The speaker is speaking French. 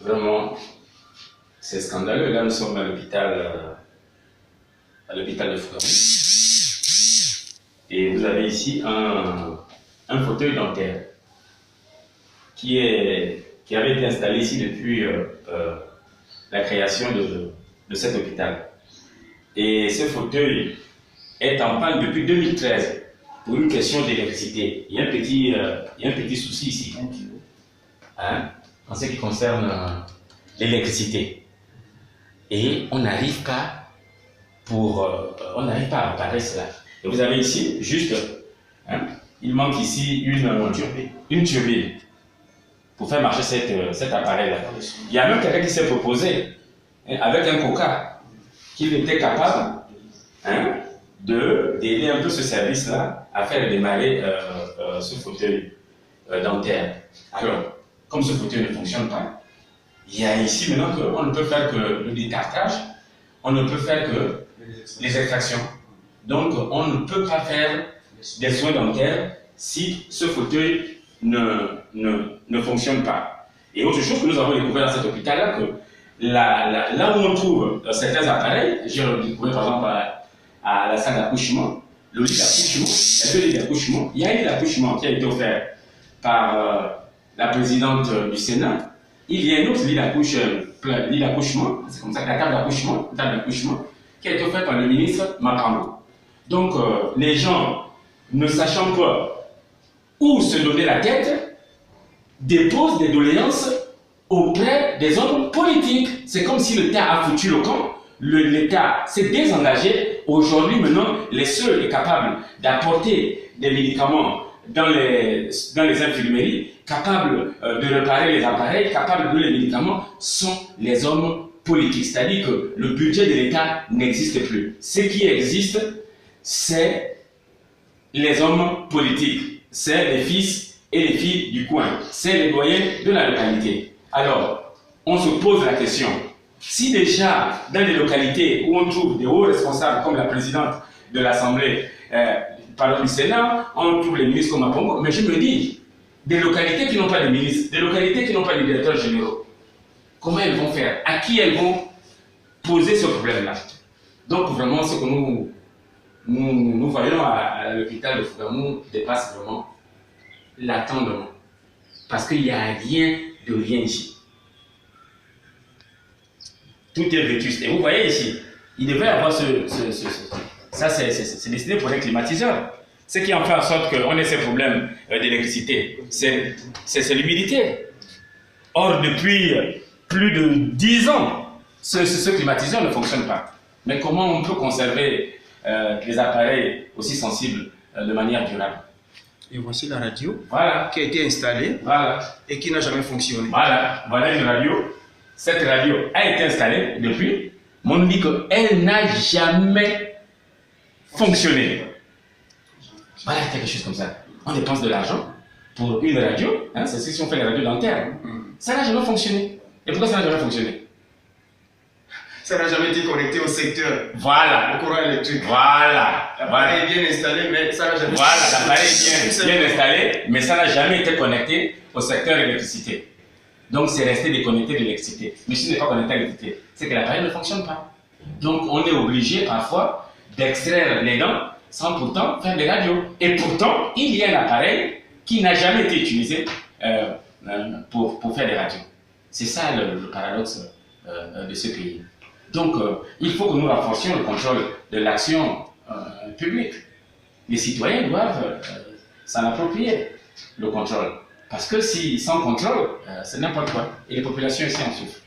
Vraiment, c'est scandaleux. Là, nous sommes à l'hôpital de Foucault. Et vous avez ici un fauteuil dentaire qui avait été installé ici depuis la création de cet hôpital. Et ce fauteuil est en panne depuis 2013 pour une question d'électricité. Il y a un petit souci ici, hein, en ce qui concerne l'électricité. Et on n'arrive pas à réparer cela. Et vous avez ici, juste, hein, il manque ici une turbine pour faire marcher cet appareil-là. Il y a même quelqu'un qui s'est proposé, hein, avec un coca, qu'il était capable, hein, d'aider un peu ce service-là à faire démarrer ce fauteuil dentaire. Alors, comme ce fauteuil ne fonctionne pas, il y a ici maintenant qu'on ne peut faire que le détartrage, on ne peut faire que les extractions. Donc, on ne peut pas faire des soins dentaires si ce fauteuil ne fonctionne pas. Et autre chose que nous avons découvert dans cet hôpital-là, que là où on trouve certains appareils, j'ai découvert par exemple à la salle d'accouchement, le lit d'accouchement, il y a 2 lits d'accouchement. Il y a un lit d'accouchement qui a été offert par la présidente du Sénat. Il y a un autre lit d'accouchement, c'est comme ça, la table d'accouchement, qui a été offerte par le ministre Makambo. Donc, les gens, ne sachant pas où se donner la tête, déposent des doléances auprès des hommes politiques. C'est comme si l'État a foutu le camp. L'État s'est désengagé. Aujourd'hui, maintenant, les seuls capables d'apporter des médicaments dans les infirmeries, capables de réparer les appareils, capables de donner les médicaments, sont les hommes politiques. C'est-à-dire que le budget de l'État n'existe plus. Ce qui existe, c'est les hommes politiques. C'est les fils et les filles du coin. C'est les doyens de la localité. Alors, on se pose la question. Si déjà, dans des localités où on trouve des hauts responsables comme la présidente de l'Assemblée, du Sénat, on trouve les ministres comme Apongo, mais je me dis, des localités qui n'ont pas de ministres, des localités qui n'ont pas de directeurs généraux, comment elles vont faire? À qui elles vont poser ce problème-là? Donc vraiment, ce que nous voyons à l'hôpital de Fougamou dépasse vraiment l'attendement. Parce qu'il n'y a rien de rien ici. Tout est vétuste. Et vous voyez ici, il devrait y avoir ça, c'est destiné pour les climatiseurs. Ce qui en fait en sorte qu'on ait ces problèmes d'électricité, c'est l'humidité. Or, depuis plus de 10 ans, ce climatiseur ne fonctionne pas. Mais comment on peut conserver les appareils aussi sensibles de manière durable? Et voici la radio, voilà, qui a été installée, voilà, et qui n'a jamais fonctionné. Voilà une radio. Cette radio a été installée depuis, mais on dit qu'elle n'a jamais fonctionné. Voilà quelque chose comme ça. On dépense de l'argent pour une radio, hein, c'est si on fait les radios dentaires. Ça n'a jamais fonctionné. Et pourquoi ça n'a jamais fonctionné? Ça n'a jamais été connecté au secteur. Voilà. Au courant électrique. Voilà. L'appareil est bien installé, mais ça n'a jamais. Voilà, l'appareil est bien installé, mais ça n'a jamais été connecté au secteur électricité. Donc c'est resté déconnecté de l'électricité. Mais si ce n'est pas connecté à l'électricité, c'est que l'appareil ne fonctionne pas. Donc on est obligé parfois d'extraire les dents sans pourtant faire des radios. Et pourtant, il y a un appareil qui n'a jamais été utilisé pour faire des radios. C'est ça le paradoxe de ce pays. Donc, il faut que nous renforcions le contrôle de l'action publique. Les citoyens doivent s'en approprier, le contrôle. Parce que sans contrôle, c'est n'importe quoi. Et les populations ici en souffrent.